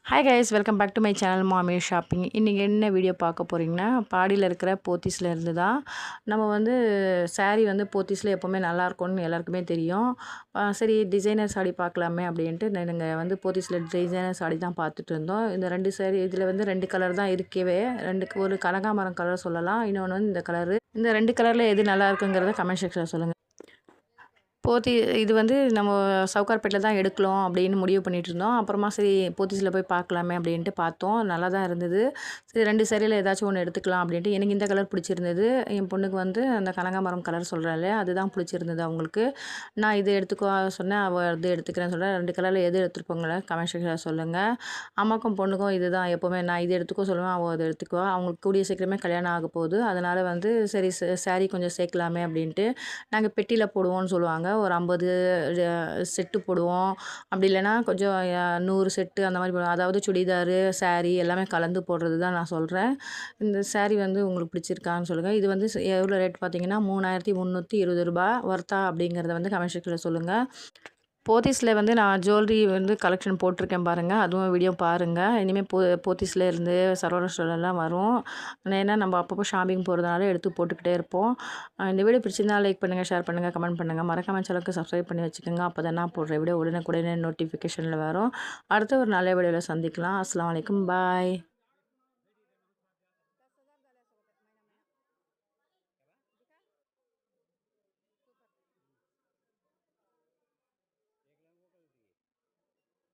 Hi guys, welcome back to my channel Maami shopping. இன்றைக்கி என்ன video பார்க்க போகிறீங்கன்னா, பாடியில் இருக்கிற போத்தீஸில் இருந்து தான். நம்ம வந்து saree வந்து போத்தீஸில் எப்போவுமே நல்லாயிருக்கும்னு எல்லாருக்குமே தெரியும். சரி டிசைனர் சாரி பார்க்கலாமே அப்படின்ட்டு நாங்கள் வந்து போத்தீஸில் டிசைனர் சாரி தான் பார்த்துட்டு இருந்தோம். இந்த 2 saree இதில் வந்து 2 கலர் தான் இருக்கவே. ஒரு கனகாமரம் கலர் சொல்லலாம், இன்னொன்று வந்து இந்த கலரு. இந்த 2 கலரில் எது நல்லா இருக்குங்கிறத கமெண்ட் செக்ஷனில் சொல்லுங்கள். இது வந்து நம்ம சவுகார்பேட்டில் தான் எடுக்கலாம் அப்படின்னு முடிவு பண்ணிட்டு இருந்தோம். அப்புறமா சரி போத்தீஸில் போய் பார்க்கலாமே அப்படின்ட்டு பார்த்தோம். நல்லா தான் இருந்தது. சரி 2 சரியில் ஏதாச்சும் ஒன்று எடுத்துக்கலாம் அப்படின்ட்டு எனக்கு இந்த கலர் பிடிச்சிருந்தது. என் பொண்ணுக்கு வந்து அந்த கனகாமரம் கலர் சொல்கிறாள், அதுதான் பிடிச்சிருந்தது அவங்களுக்கு. நான் இது எடுத்துக்கோ சொன்னேன், அவள் இது எடுத்துக்கிறேன்னு சொல்கிறேன். 2 கலரில் எது எடுத்துருப்போங்களே கமெண்ட் செக்ஷனில் சொல்லுங்கள். அம்மாக்கும் பொண்ணுக்கும் இது தான் எப்போவுமே நான் இது எடுத்துக்கோ சொல்லுவேன், அவள் அதை எடுத்துக்குவா. அவங்களுக்கு கூடிய சீக்கிரமே கல்யாணம் ஆக போகுது. அதனால் வந்து சரி saree கொஞ்சம் சேர்க்கலாமே அப்படின்ட்டு நாங்கள் பெட்டியில் போடுவோம்னு சொல்லுவாங்க. ஒரு 50 செட்டு போடுவோம். அப்படி இல்லைன்னா கொஞ்சம் 100 செட்டு அந்த மாதிரி போடுவோம். அதாவது சுடிதாரு, saree எல்லாமே கலந்து போடுறது தான் நான் சொல்கிறேன். இந்த saree வந்து உங்களுக்கு பிடிச்சிருக்கான்னு சொல்லுங்கள். இது வந்து எவ்வளோ ரேட் பார்த்தீங்கன்னா ரூ. 3320 ஒர்த்தா அப்படிங்கிறத வந்து கமெண்ட் செக்ஷனில் சொல்லுங்கள். போத்தீஸில் வந்து நான் ஜுவல்லரி வந்து கலெக்ஷன் போட்டிருக்கேன் பாருங்கள், அதுவும் வீடியோ பாருங்கள். இனிமேல் போத்தீஸில் இருந்து சரவணா ஸ்டோர்லாம் வரும். ஏன்னா நம்ம அப்பப்போ ஷாப்பிங் போகிறதுனால எடுத்து போட்டுக்கிட்டே இருப்போம். இந்த வீடியோ பிடிச்சிருந்தா லைக் பண்ணுங்கள், ஷேர் பண்ணுங்கள், கமெண்ட் பண்ணுங்கள். மறக்காம சேனலுக்கு சப்ஸ்கிரைப் பண்ணி வச்சுக்கோங்க. அப்போ தான் நான் போடுற வீடியோ உடனுக்குடனே நோட்டிஃபிகேஷனில் வரும். அடுத்த ஒரு நல்ல வீடியோவில் சந்திக்கலாம். அஸ்ஸலாமு அலைக்கும், பாய்.